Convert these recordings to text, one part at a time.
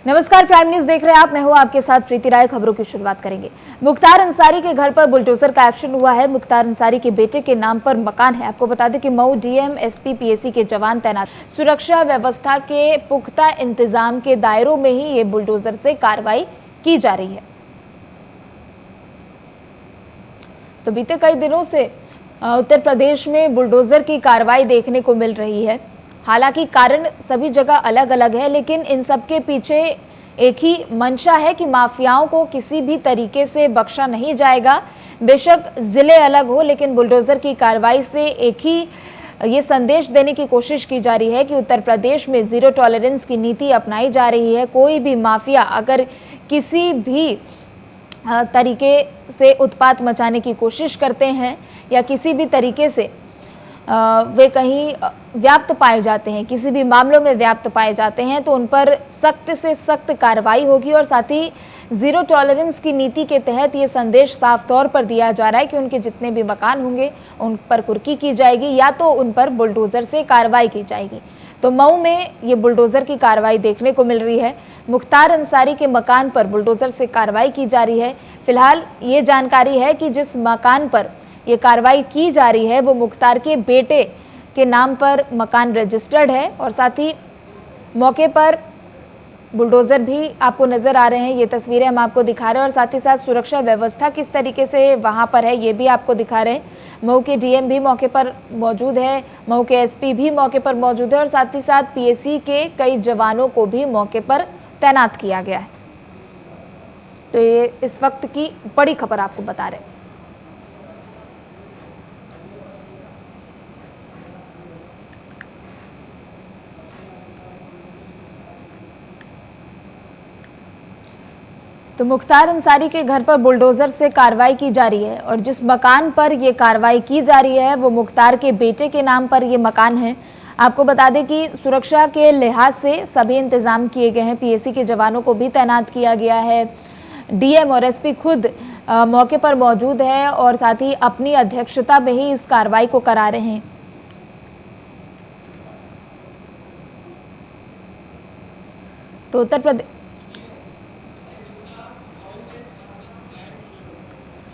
नमस्कार, prime news देख रहे हैं आप। मैं हूं आपके साथ प्रीति राय। खबरों की शुरुआत करेंगे। मुख्तार अंसारी के घर पर बुलडोजर का एक्शन हुआ है। मुख्तार अंसारी के बेटे के नाम पर मकान है। आपको बता दें कि मऊ डीएम, एसपी, पीएसी के जवान तैनात। सुरक्षा व्यवस्था के पुख्ता इंतजाम के दायरों में ही ये बुलडोजर से कार्रवाई की जा रही है। तो बीते कई दिनों से उत्तर प्रदेश में बुलडोजर की कार्रवाई देखने को मिल रही है। हालांकि कारण सभी जगह अलग अलग है, लेकिन इन सब के पीछे एक ही मंशा है कि माफियाओं को किसी भी तरीके से बख्शा नहीं जाएगा। बेशक जिले अलग हो, लेकिन बुलडोजर की कार्रवाई से एक ही ये संदेश देने की कोशिश की जा रही है कि उत्तर प्रदेश में जीरो टॉलरेंस की नीति अपनाई जा रही है। कोई भी माफिया अगर किसी भी तरीके से उत्पात मचाने की कोशिश करते हैं या किसी भी तरीके से वे कहीं व्याप्त पाए जाते हैं, किसी भी मामलों में व्याप्त पाए जाते हैं, तो उन पर सख्त से सख्त कार्रवाई होगी। और साथ ही जीरो टॉलरेंस की नीति के तहत ये संदेश साफ तौर पर दिया जा रहा है कि उनके जितने भी मकान होंगे उन पर कुर्की की जाएगी या तो उन पर बुलडोजर से कार्रवाई की जाएगी। तो मऊ में ये बुलडोजर की कार्रवाई देखने को मिल रही है। मुख्तार अंसारी के मकान पर बुलडोजर से कार्रवाई की जा रही है। फिलहाल ये जानकारी है कि जिस मकान पर ये कार्रवाई की जा रही है वो मुख्तार के बेटे के नाम पर मकान रजिस्टर्ड है। और साथ ही मौके पर बुलडोजर भी आपको नजर आ रहे हैं। ये तस्वीरें हम आपको दिखा रहे हैं और साथ ही साथ सुरक्षा व्यवस्था किस तरीके से वहां पर है ये भी आपको दिखा रहे हैं। मऊ के डीएम भी मौके पर मौजूद है, मऊ के एसपी भी मौके पर मौजूद है और साथ ही साथ पीएसी के कई जवानों को भी मौके पर तैनात किया गया है। तो ये इस वक्त की बड़ी खबर आपको बता रहे हैं। तो मुख्तार अंसारी के घर पर बुलडोजर से कार्रवाई की जा रही है और जिस मकान पर ये कार्रवाई की जा रही है वो मुख्तार के बेटे के नाम पर ये मकान है। आपको बता दें कि सुरक्षा के लिहाज से सभी इंतजाम किए गए हैं। पीएसी के जवानों को भी तैनात किया गया है। डीएम और एसपी खुद मौके पर मौजूद है और साथ ही अपनी अध्यक्षता में ही इस कार्रवाई को करा रहे हैं। तो उत्तर प्रदेश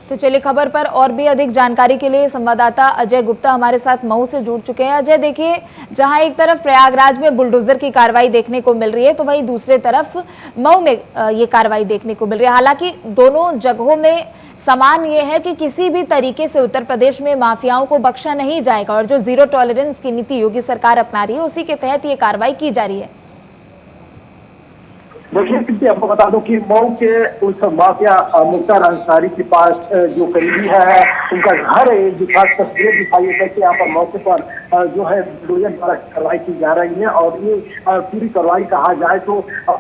तो चलिए खबर पर और भी अधिक जानकारी के लिए संवाददाता अजय गुप्ता हमारे साथ मऊ से जुड़ चुके हैं। अजय, देखिए, जहां एक तरफ प्रयागराज में बुलडोजर की कार्रवाई देखने को मिल रही है तो वहीं दूसरी तरफ मऊ में ये कार्रवाई देखने को मिल रही है। हालांकि दोनों जगहों में समान ये है कि किसी भी तरीके से उत्तर प्रदेश में माफियाओं को बख्शा नहीं जाएगा और जो जीरो टॉलरेंस की नीति योगी सरकार अपना रही है उसी के तहत ये कार्रवाई की जा रही है। देखिए, आपको बता दूं कि मऊ के उस माफिया मुख्तार अंसारी के पास जो करीबी है उनका घर है, जो खास तस्वीर दिखाई है कि यहाँ पर मौके पर जो है बुलडोजर द्वारा कार्रवाई की जा रही है। और ये पूरी कार्रवाई कहा जाए तो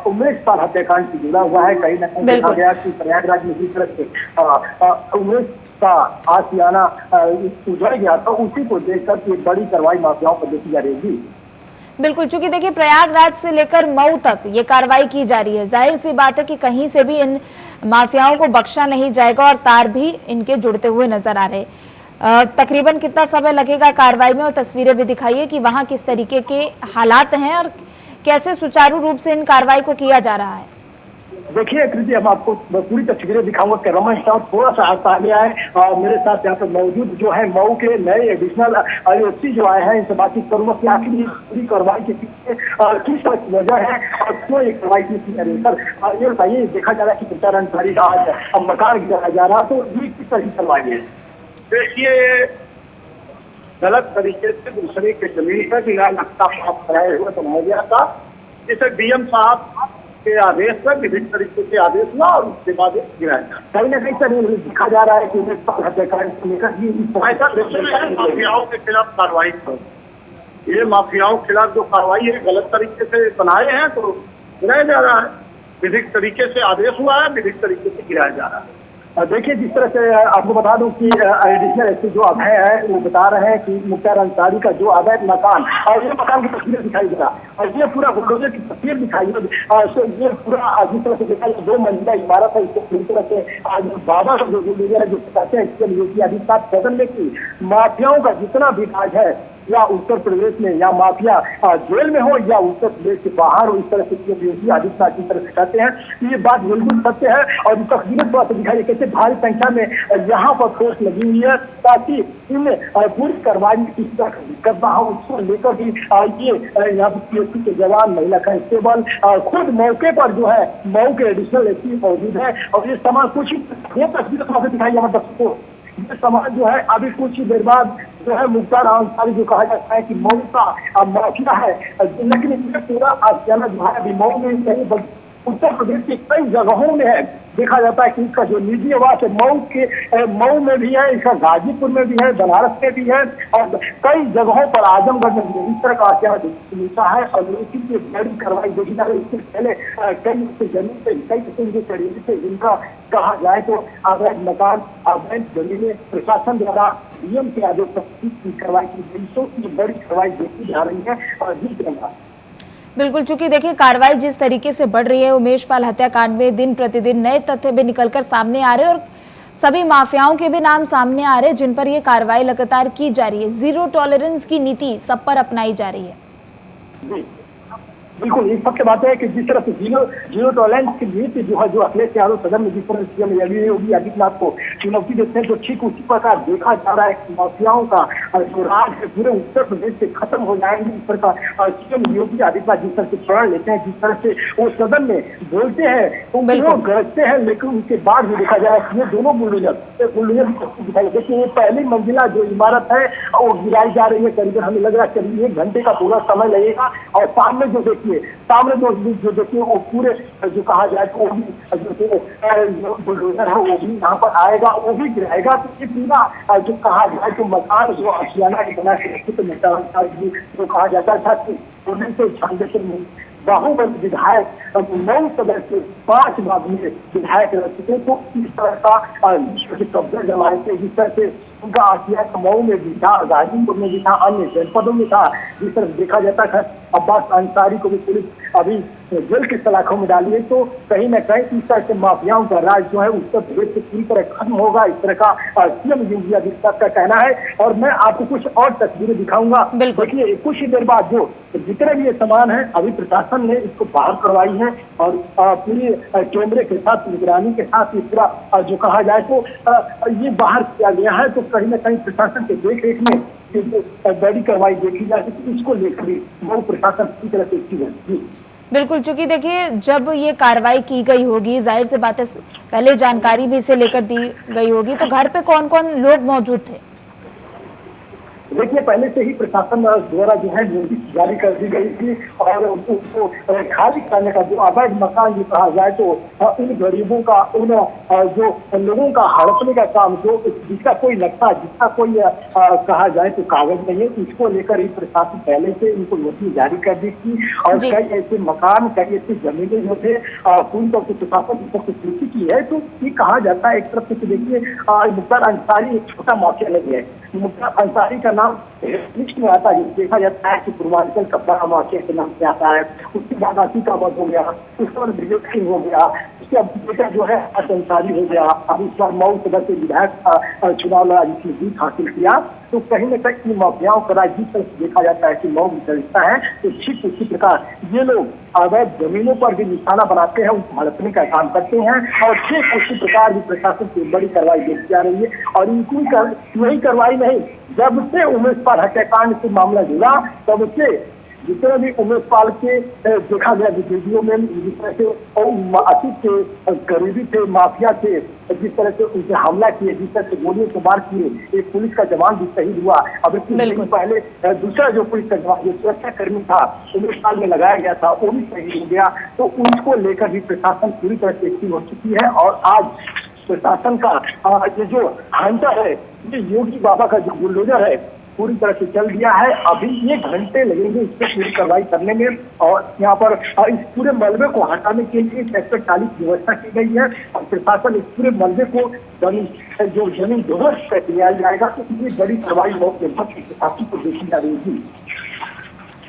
उमेश पाल हत्याकांड से जुड़ा हुआ है। कहीं ना कहीं देखा गया कि प्रयागराज में जिस तरह से उमेश का आशियाना उजड़ गया था, उसी को देखकर एक बड़ी कार्रवाई माफियाओं पर देखी जा रही थी। बिल्कुल, चूंकि देखिए प्रयागराज से लेकर मऊ तक ये कार्रवाई की जा रही है। जाहिर सी बात है कि कहीं से भी इन माफियाओं को बख्शा नहीं जाएगा और तार भी इनके जुड़ते हुए नजर आ रहे। तकरीबन कितना समय लगेगा कार्रवाई में, और तस्वीरें भी दिखाइए कि वहां किस तरीके के हालात हैं और कैसे सुचारू रूप से इन कार्रवाई को किया जा रहा है। देखिए कृति, हम आपको पूरी तस्वीरें दिखाऊंगा। रमन साहब थोड़ा सा आ गया है और मेरे साथ यहाँ पर मौजूद जो है मऊ के नए एडिशनल एसपी जो आए हैं, इनसे बातचीत करूंगा कि आखिर ये पूरी कार्रवाई के पीछे किस वजह है और क्यों ये कार्रवाई की जा रही है। सर ये बताइए, देखा जा रहा है कि मुख्तार अंसारी का आज मकान गिराया जा रहा, तो ये किस तरह की कार्रवाई है? देखिए, गलत तरीके से दूसरे के जमीन पर बिना नक्शा प्राप्त कराए हुए बनाया गया था, जिसे डीएम साहब के आदेश पर विभिन्न तरीके से आदेश हुआ और उसके बाद गिराया गया। कहीं ना कहीं सर दिखा जा रहा है कि हत्याकांड को लेकर माफियाओं के खिलाफ कार्रवाई करो। ये माफियाओं के खिलाफ जो कार्रवाई है गलत तरीके से बनाए हैं तो गिराया जा रहा है। विधिक तरीके से आदेश हुआ है, विधिक तरीके से गिराया जा रहा है। देखिए, जिस तरह से आपको बता दूं कि एडिशनल एसपी जो अभय है वो बता रहे हैं कि मुख्तार अंसारी का जो अवैध मकान, और ये मकान की तस्वीर दिखाई दे रहा और ये पूरा बुलडोजर की तस्वीर दिखाई दे। ये पूरा जिस तरह से देखा 2 मंजिला इमारत है, इसको पूरी तरह से आज बाबा जो लीडर है जो कहते हैं इसके योगी आदित्यनाथ सदन में की माफियाओं का जितना भी काज है या उत्तर प्रदेश में या माफिया जेल में हो या उत्तर प्रदेश के बाहर हो, इस तरह से योगी आदित्यनाथ जिस तरह से कहते हैं ये बात बिल्कुल सत्य है। और तस्वीरें थोड़ा सा दिखाई कैसे भारी संख्या में यहाँ पर फोर्स लगी हुई है ताकि इन पूरी कार्रवाई में किस तरह दिक्कत ना हो, उसको लेकर भी ये यहाँ पर पीएससी के जवान, महिला कांस्टेबल खुद मौके पर जो है मऊ के एडिशनल एसपी मौजूद है। और ये सामान कुछ ये तस्वीरें थोड़ा सा दिखाई यहाँ दर्शकों, ये सामान जो है अभी कुछ ही देर बाद जो है मुख्तार अंसारी जो कहा जाता है कि मऊ का माफिया है, लेकिन इसमें पूरा आशियाना जो है अभी मऊ में कहीं उत्तर प्रदेश की कई जगहों में है। देखा जाता है कि इसका जो निजी आवास है मऊ में भी है, इसका गाजीपुर में भी है, बनारस में भी है और कई जगहों पर आजमगढ़ में भी इस तरह का आचरण मिलता है। और लेकिन ये बड़ी कार्रवाई देखी जा रही है। इससे पहले कई जमीन पे कई किस्म के चढ़ेली से जिनका कहा जाए तो अवैध मकान, अवैध जमीनें प्रशासन द्वारा डीएम के आदेश पर की कार्रवाई की गई, तो ये बड़ी कार्रवाई देखी जा रही है। और जिस तरह बिल्कुल, चूंकि देखिए कार्रवाई जिस तरीके से बढ़ रही है, उमेश पाल हत्याकांड में दिन प्रतिदिन नए तथ्य भी निकलकर सामने आ रहे हैं और सभी माफियाओं के भी नाम सामने आ रहे हैं जिन पर ये कार्रवाई लगातार की जा रही है। जीरो टॉलरेंस की नीति सब पर अपनाई जा रही है। बिल्कुल, इस सबसे बात है कि जिस तरह से जीरो टॉलरेंस की नीति जो है, जो अखिलेश यादव सदन में जिस तरह सीएम योगी आदित्यनाथ को चुनौती देते हैं, तो ठीक उसी प्रकार देखा जा रहा है कि माफियाओं का जो राज है पूरे उत्तर प्रदेश से खत्म हो जाएंगे। इस प्रकार सीएम योगी आदित्यनाथ जिस तरह से प्रण लेते हैं, जिस तरह से वो सदन में बोलते हैं तो वो गरजते हैं, लेकिन उनके बाद भी देखा जा रहा है कि ये दोनों बुलडोजर दिखाई। देखिए ये पहली मंजिला जो इमारत है वो गिराई जा रही है, करीबन हमें लग रहा है करीब 1 घंटे का पूरा समय लगेगा। और सामने जो देखिए वो पूरे जो कहा जाए तो वो भी जो बुलडोजर है वो भी यहाँ पर आएगा, वो भी गिराएगा। तो ये पूरा जो कहा जाए तो मकान जो आशियाना बना के जो कहा जाता था कि 1996 बाहुबली विधायक 9 सदस्य 5 मामले विधायक रह चुके, तो इस तरह का कब्जा जमाए थे। जिस तरह से उनका आशिया मऊ में भी था, गाजीपुर में भी था, अन्य जनपदों में था। जिस तरह देखा जाता था अब्बास अंसारी को भी पुलिस अभी जेल की सलाखों में डाली है। तो कहीं न कहीं इस तरह से माफियाओं का राज जो है उत्तर प्रदेश से पूरी तरह खत्म होगा, इस तरह का सीएम योगी आदित्यनाथ का कहना है। और मैं आपको कुछ और तस्वीरें दिखाऊंगा। देखिए कुछ ही देर बाद जो जितने भी ये सामान है अभी प्रशासन ने इसको बाहर करवाई है और पूरी कैमरे के साथ निगरानी के साथ ये पूरा जो कहा जाए तो ये बाहर किया गया है। तो कहीं न कहीं प्रशासन के देख रेख में बड़ी कार्रवाई देखी जा सकती है, इसको लेकर भी मऊ प्रशासन पूरी तरह से एक्टिव है। बिल्कुल, चूंकि देखिए जब ये कार्रवाई की गई होगी, जाहिर से बात है पहले जानकारी भी इसे लेकर दी गई होगी, तो घर पे कौन कौन लोग मौजूद थे? देखिए पहले से ही प्रशासन द्वारा जो है नोटिस जारी कर दी गई थी और उसको खाली करने का जो अवैध मकान जो कहा जाए तो उन गरीबों का, उन जो लोगों का हड़पने का काम, जो जिसका कोई नक्शा, जिसका कोई कहा जाए तो कागज नहीं है, इसको लेकर ही प्रशासन पहले से इनको नोटिस जारी कर दी थी। और कई ऐसे मकान, कई ऐसी जमीनें जो थे पूरी तरह से प्रशासन की सूची की है। तो ये कहा जाता है एक तरफ से देखिए मुख्तार अंसारी एक छोटा माफिया नहीं है। मुख्तार अंसारी का नाम लिस्ट में आता है, देखा जाता है कि पूर्वांचल का बड़ा माफिया के नाम से आता है। उसके बाद आतिकाबाद हो गया, उसके बाद विजय सिंह हो गया, उसके बेटा जो है अंसारी हो गया। अब इस बार मऊ सदस्य विधायक चुनाव लड़ा जिसने जीत हासिल किया। तो कहीं न कहीं इन माफियाओं का राज जिस तरह से देखा जाता है कि मऊ में चलता है, तो ठीक उसी प्रकार ये लोग अवैध जमीनों पर भी निशाना बनाते हैं, उनको हड़पने का काम करते हैं। और ठीक उसी प्रकार भी प्रशासन की बड़ी कार्रवाई देखी जा रही है। और इनकी यही कार्रवाई नहीं, जब से उमेश पाल हत्याकांड से मामला जुड़ा तब से जितने भी उमेश पाल के देखा गया वीडियो में, जिस तरह से अतीत के करीबी थे, माफिया थे, जिस तरह से उनसे हमला किए, जिस तरह से गोलियों से मार किए, एक पुलिस का जवान भी शहीद हुआ। अब कुछ दिन पहले दूसरा जो पुलिस का जवान, जो सुरक्षा कर्मी था उमेश पाल में लगाया गया था, वो भी शहीद हो गया। तो उनको लेकर भी प्रशासन पूरी तरह से एक्टिव हो चुकी है। और आज प्रशासन का ये जो हंटर है, ये योगी बाबा का जो बुलडोजर है, पूरी तरह से चल दिया है। अभी 1 घंटे लगेंगे इस पर पूरी कार्रवाई करने में। और यहाँ पर इस पूरे मलबे को हटाने के लिए सेक्टर 40 व्यवस्था की गई है और प्रशासन इस पूरे मलबे को जमीन ध्वस्त कर दिया जाएगा। तो इतनी बड़ी कार्रवाई प्रशासन को देखी जा रही थी।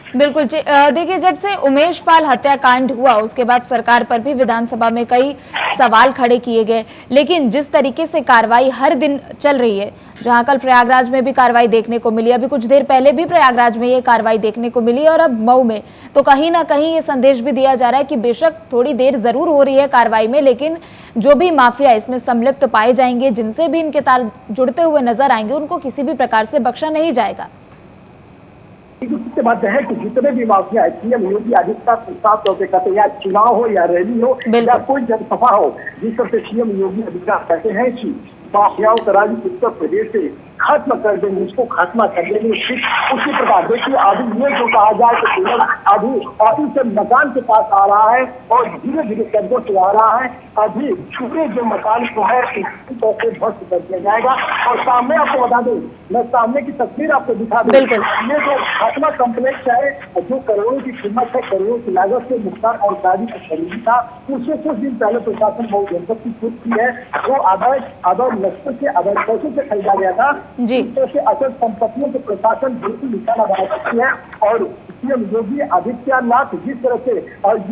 बिल्कुल, देखिए जब से उमेश पाल हत्याकांड हुआ उसके बाद सरकार पर भी विधानसभा में कई सवाल खड़े किए गए, लेकिन जिस तरीके से कार्रवाई हर दिन चल रही है, जहां कल प्रयागराज में भी कार्रवाई देखने को मिली, अभी कुछ देर पहले भी प्रयागराज में ये कार्रवाई देखने को मिली और अब मऊ में। तो कहीं ना कहीं ये संदेश भी दिया जा रहा है कि बेशक थोड़ी देर जरूर हो रही है कार्रवाई में, लेकिन जो भी माफिया इसमें सम्मिलित पाए जाएंगे, जिनसे भी इनके तार जुड़ते हुए नजर आएंगे, उनको किसी भी प्रकार से बख्शा नहीं जाएगा। दूसरी बात है कि जितने भी माफिया है, सीएम योगी आदित्यनाथ साफ तौर पर कहते हैं, या चुनाव हो या रैली हो या कोई जनसभा हो, जिस तरह से सीएम योगी आदित्यनाथ कहते हैं कि माफियाओं का राज उत्तर प्रदेश से खत्म कर देंगे, उसको खत्म कर देंगे। उसी प्रकार देखिए, अभी ये जो कहा जाए तो केवल अभी ऑफिस से मकान के पास आ रहा है और धीरे धीरे कदमों से आ रहा है। अभी पूरे जो मकान को है कैसे ध्वस्त कर दिया जाएगा। और सामने आपको बता दूं, मैं सामने की तस्वीर आपको दिखा दूं, ये जो खात्मा कम्प्लेक्स है, जो करोड़ों की कीमत है, करोड़ों की लागत से मुख्तार अंसारी को खरीदी था, उससे कुछ दिन पहले प्रशासन मऊ जनपद की खुद की है, वो अवैध नक्शे से अवैध पैसों से खरीदा गया था। जी, से अचल संपत्तियों को प्रशासन बिल्कुल निशाना बना सकती है। और सीएम योगी आदित्यनाथ जिस तरह से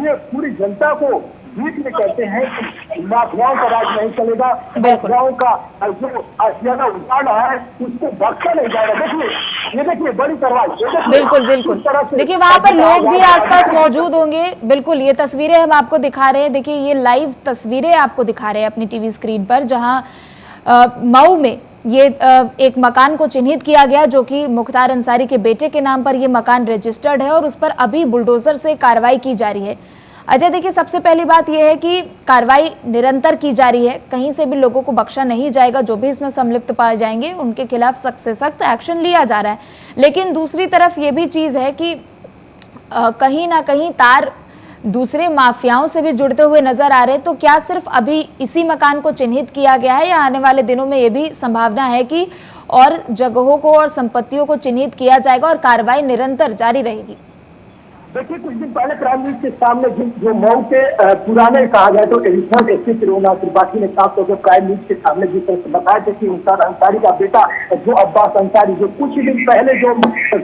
ये पूरी जनता को बीच में कहते हैं कि माफियाओं का राज नहीं चलेगा, माफियाओं का जो आशियाना उतारना है उसको बख्शा नहीं जाएगा। देखिए, ये देखिए बड़ी कार्रवाई, बिल्कुल बिल्कुल। देखिए वहां पर लोग भी आसपास मौजूद होंगे। बिल्कुल, ये तस्वीरें हम आपको दिखा रहे हैं। देखिए, ये लाइव तस्वीरें आपको दिखा रहे हैं अपनी टीवी स्क्रीन पर, जहां मऊ में ये एक मकान को चिन्हित किया गया, जो कि मुख्तार अंसारी के बेटे के नाम पर ये मकान रजिस्टर्ड है और उस पर अभी बुलडोजर से कार्रवाई की जा रही है। अजय, देखिए सबसे पहली बात यह है कि कार्रवाई निरंतर की जा रही है, कहीं से भी लोगों को बख्शा नहीं जाएगा। जो भी इसमें सम्मिलित पाए जाएंगे उनके खिलाफ सख्त से सख्त एक्शन लिया जा रहा है। लेकिन दूसरी तरफ ये भी चीज है कि कहीं ना कहीं तार दूसरे माफियाओं से भी जुड़ते हुए नजर आ रहे हैं। तो क्या सिर्फ अभी इसी मकान को चिन्हित किया गया है या आने वाले दिनों में ये भी संभावना है कि और जगहों को और संपत्तियों को चिन्हित किया जाएगा और कार्रवाई निरंतर जारी रहेगी? देखिए, कुछ दिन पहले प्राइम न्यूज के सामने जो मऊ के पुराने कहा जाए तो एडिशनल एसपी तिरुवनाथ त्रिपाठी ने साफ तौर पर प्राइम न्यूज के सामने जिस तरह से बताया था कि मुख्तार अंसारी का बेटा जो अब्बास अंसारी, जो कुछ दिन पहले जो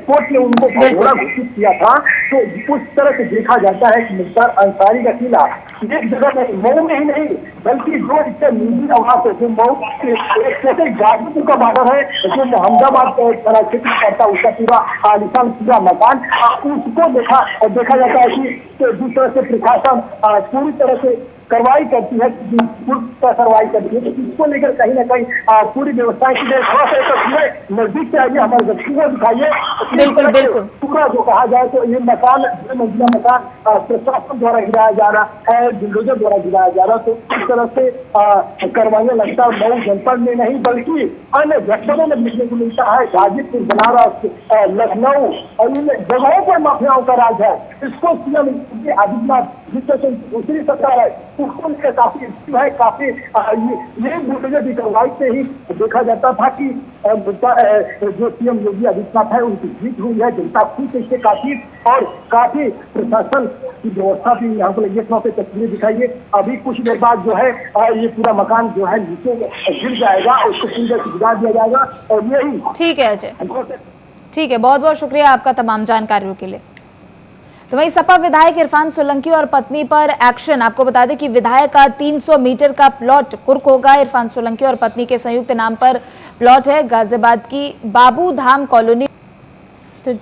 कोर्ट ने उनको भगोड़ा घोषित किया था, तो उस तरह से देखा जाता है कि मुख्तार अंसारी का किला एक जगह नहीं, मऊ में ही नहीं बल्कि जो इससे निजी आवास है, जो मऊ जैसे गाजीपुर का बॉर्डर है, जो मोहम्मदाबाद थाना क्षेत्र पड़ता है, उसका पूरा आलिशान पूरा मकान, उसको देखा जाता है कि जिस तरह से प्रशासन पूरी तरह से कार्रवाई करती है, कार्रवाई करती है, तो इसको लेकर कहीं ना कहीं पूरी व्यवस्था की नजदीक से आइए, हमारे व्यक्ति को दिखाइए। बिल्कुल बिल्कुल। पूरा जो कहा जाए तो ये मकान, जो मंजिला मकान प्रशासन द्वारा गिराया जा रहा है, बुलडोजर द्वारा गिराया जा रहा है। तो इस तरह से कार्रवाइयां लगता है मऊ जनपद में नहीं बल्कि अन्य जनपदों में देखने को मिलता है। गाजीपुर, बनारस, लखनऊ और इन जगहों पर माफियाओं का राज है। इसको सीएम आदित्यनाथ जिस तरह से दूसरी सरकार है उसको लेकर काफी है, काफी ये बुलडोजर की कार्रवाई से ही देखा जाता था कि जो सीएम योगी आदित्यनाथ है उनकी जीत हुई है, जनता खुश है इससे काफी, और काफी प्रशासन की व्यवस्था भी यहाँ पर ये पे तस्वीरें दिखाइए। अभी कुछ देर बाद जो है ये पूरा मकान जो है नीचे गिर जाएगा और उसको पूरी तरह से गिरा दिया जाएगा। और यही ठीक है अजय, ठीक है, बहुत बहुत शुक्रिया आपका तमाम जानकारियों के लिए। तो वहीं सपा विधायक इरफान सोलंकी और पत्नी पर एक्शन। आपको बता दें कि विधायक का 300 मीटर का प्लॉट कुर्क होगा। इरफान सोलंकी और पत्नी के संयुक्त नाम पर प्लॉट है गाजियाबाद की बाबू धाम कॉलोनी। तो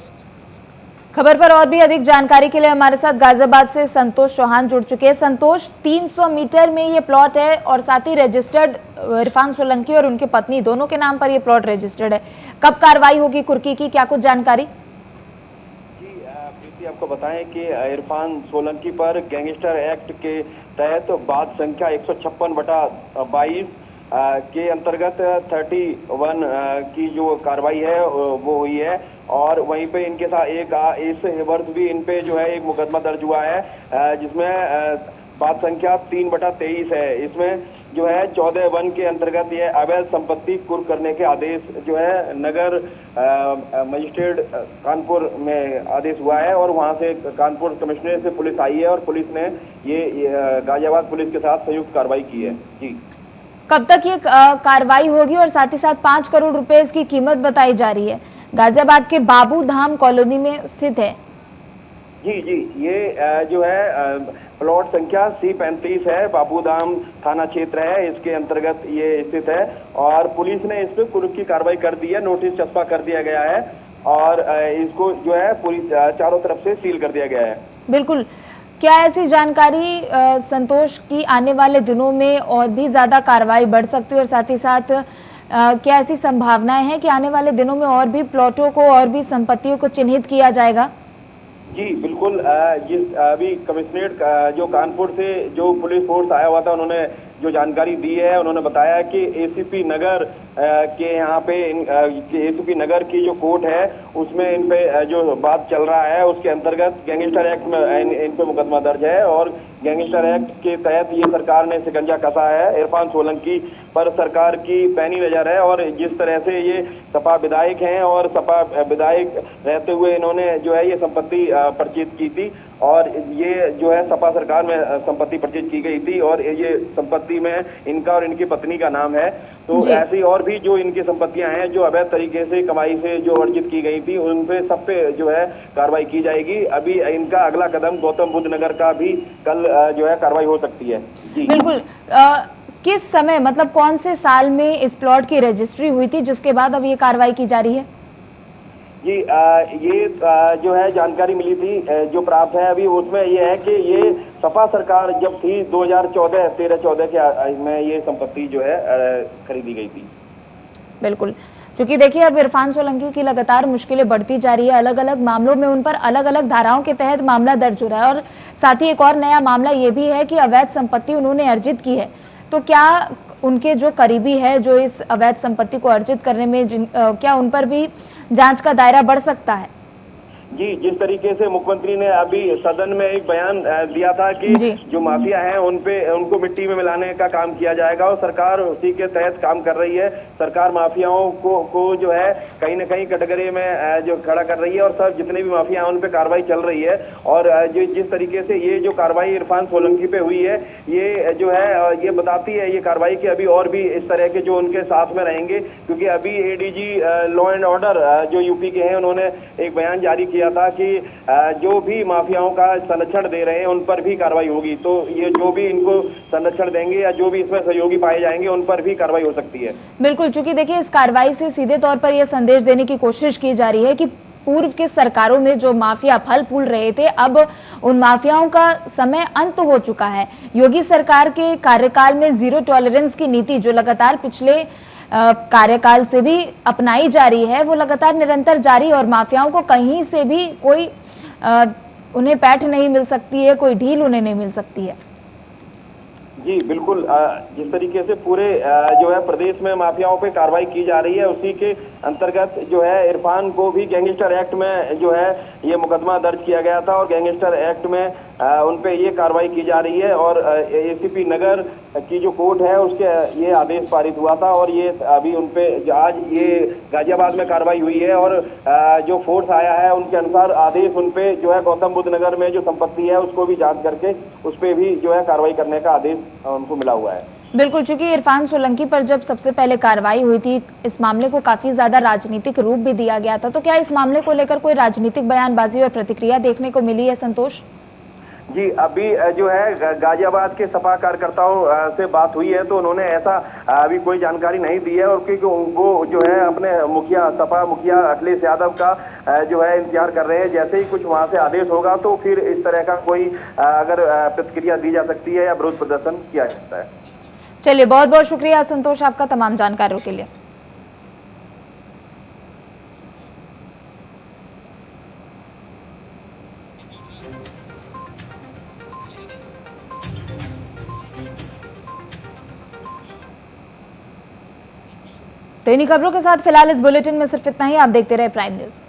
खबर पर और भी अधिक जानकारी के लिए हमारे साथ गाजियाबाद से संतोष चौहान जुड़ चुके हैं। संतोष, 300 मीटर में ये प्लॉट है और साथ ही रजिस्टर्ड इरफान सोलंकी और उनकी पत्नी दोनों के नाम पर ये प्लॉट रजिस्टर्ड है। कब कार्रवाई होगी कुर्की की, क्या कुछ जानकारी? आपको बताएं कि इरफान सोलंकी पर गैंगस्टर एक्ट के तहत बात संख्या 156/22 के अंतर्गत 31 की जो कार्रवाई है वो हुई है। और वहीं पे इनके साथ एक इस वर्ष भी इन पे जो है एक मुकदमा दर्ज हुआ है जिसमें बात संख्या 3/23 है। इसमें जो है 14(1) के अंतर्गत ये अवैध संपत्ति कुर्क करने के आदेश जो है नगर मजिस्ट्रेट कानपुर में आदेश हुआ है और वहां से कानपुर कमिश्नरेट से पुलिस आई है और पुलिस ने ये गाजियाबाद पुलिस के साथ संयुक्त कार्रवाई की है। जी, कब तक ये कार्रवाई होगी और साथ ही साथ 5 करोड़ रुपए इसकी कीमत बताई जा रही है, गाजियाबाद के बाबू धाम कॉलोनी में स्थित है? जी, ये जो है प्लॉट संख्या C35 है, बाबूधाम थाना क्षेत्र है, इसके अंतर्गत ये स्थित है और पुलिस ने इस पर कुर्क की कार्रवाई कर दी है, नोटिस चस्पा कर दिया गया है और इसको जो है पूरी चारों तरफ से सील कर दिया गया है। बिल्कुल, क्या ऐसी जानकारी संतोष की आने वाले दिनों में और भी ज्यादा कार्रवाई बढ़ सकती है और साथ ही साथ क्या ऐसी संभावनाएं हैं कि आने वाले दिनों में और भी प्लॉटों को और भी संपत्तियों को चिन्हित किया जाएगा? जी बिल्कुल, जिस अभी कमिश्नरेट जो कानपुर से जो पुलिस फोर्स आया हुआ था, उन्होंने जो जानकारी दी है, उन्होंने बताया कि एसीपी नगर के यहाँ पे एसीपी नगर की जो कोर्ट है उसमें इन पे जो बात चल रहा है उसके अंतर्गत गैंगस्टर एक्ट में इन पे मुकदमा दर्ज है और गैंगस्टर एक्ट के तहत ये सरकार ने शिकंजा कसा है। इरफान सोलंकी पर सरकार की पैनी नजर है और जिस तरह से ये सपा विधायक हैं और सपा विधायक रहते हुए इन्होंने जो है ये संपत्ति पर्चेज की थी और ये जो है सपा सरकार में संपत्ति पर्चेज की गई थी और ये संपत्ति में इनका और इनकी पत्नी का नाम है। तो ऐसी और भी जो इनकी संपत्तियां हैं जो अवैध तरीके से कमाई से जो अर्जित की गई थी उन पे सब पे जो है कार्रवाई की जाएगी। अभी इनका अगला कदम गौतम बुद्ध नगर का भी कल जो है कार्रवाई हो सकती है। जी बिल्कुल, किस समय मतलब कौन से साल में इस प्लॉट की रजिस्ट्री हुई थी जिसके बाद अब ये कार्रवाई की जा रही है? जी ये जो है जानकारी मिली थी जो प्राप्त है अभी, उसमें ये है कि ये सपा सरकार जब थी 2013-14 के में ये संपत्ति जो है खरीदी गई थी। बिल्कुल, क्योंकि देखिए अब इरफान सोलंकी की लगातार मुश्किलें बढ़ती जा रही है, अलग अलग मामलों में उन पर अलग अलग धाराओं के तहत मामला दर्ज हो रहा है और साथ ही एक और नया मामला ये भी है कि अवैध संपत्ति उन्होंने अर्जित की है। तो क्या उनके जो करीबी है जो इस अवैध संपत्ति को अर्जित करने में क्या उन पर भी जांच का दायरा बढ़ सकता है? जी, जिस तरीके से मुख्यमंत्री ने अभी सदन में एक बयान दिया था कि जो माफिया हैं उनको मिट्टी में मिलाने का काम किया जाएगा और सरकार उसी के तहत काम कर रही है। सरकार माफियाओं को जो है कहीं ना कहीं कटघरे में जो खड़ा कर रही है और सब जितने भी माफिया हैं उन पे कार्रवाई चल रही है और जो जिस तरीके से ये जो कार्रवाई इरफान सोलंकी पे हुई है ये जो है ये बताती है ये कार्रवाई की अभी और भी इस तरह के जो उनके साथ में रहेंगे, क्योंकि अभी एडीजी लॉ एंड ऑर्डर जो यूपी के हैं उन्होंने एक बयान जारी किया था कि जो भी माफियाओं का संरक्षण दे रहे हैं उन पर भी कार्रवाई होगी। तो ये जो भी इनको संरक्षण देंगे या जो भी इसमें सहयोगी पाए जाएंगे उन पर भी कार्रवाई हो सकती है। बिल्कुल, चूंकि देखिए इस कार्रवाई से सीधे तौर पर यह संदेश देने की कोशिश की जा रही है कि पूर्व के सरकारों में जो माफिया फल फूल रहे थे अब उन माफियाओं का समय अंत हो चुका है। योगी सरकार के कार्यकाल में जीरो टॉलरेंस की नीति जो लगातार पिछले कार्यकाल से भी अपनाई जा रही है वो लगातार निरंतर जारी और माफियाओं को कहीं से भी कोई उन्हें पैठ नहीं मिल सकती है, कोई ढील उन्हें नहीं मिल सकती है। जी बिल्कुल, जिस तरीके से पूरे जो है प्रदेश में माफियाओं पे कार्रवाई की जा रही है उसी के अंतर्गत जो है इरफान को भी गैंगस्टर एक्ट में जो है ये मुकदमा दर्ज किया गया था और गैंगस्टर एक्ट में उन पे ये कार्रवाई की जा रही है और एसीपी नगर की जो कोर्ट है उसके ये आदेश पारित हुआ था और ये अभी उन पे आज ये गाजियाबाद में कार्रवाई हुई है और जो फोर्स आया है उनके अनुसार आदेश उन पे जो है गौतम बुद्ध नगर में जो संपत्ति है उसको भी जांच करके उस पे भी जो है कार्रवाई करने का आदेश उनको मिला हुआ है। बिल्कुल, चूंकि इरफान सोलंकी पर जब सबसे पहले कार्रवाई हुई थी इस मामले को काफी ज्यादा राजनीतिक रूप भी दिया गया था, तो क्या इस मामले को लेकर कोई राजनीतिक बयानबाजी और प्रतिक्रिया देखने को मिली है संतोष? जी अभी जो है गाजियाबाद के सपा कार्यकर्ताओं से बात हुई है तो उन्होंने ऐसा अभी कोई जानकारी नहीं दी है और क्योंकि वो जो है अपने सपा मुखिया अखिलेश यादव का जो है इंतजार कर रहे हैं। जैसे ही कुछ वहां से आदेश होगा तो फिर इस तरह का कोई अगर प्रतिक्रिया दी जा सकती है या विरोध प्रदर्शन किया जा सकता है। चलिए, बहुत बहुत शुक्रिया संतोष आपका तमाम जानकारियों के लिए। तो इन्हीं खबरों के साथ फिलहाल इस बुलेटिन में सिर्फ इतना ही। आप देखते रहे प्राइम न्यूज।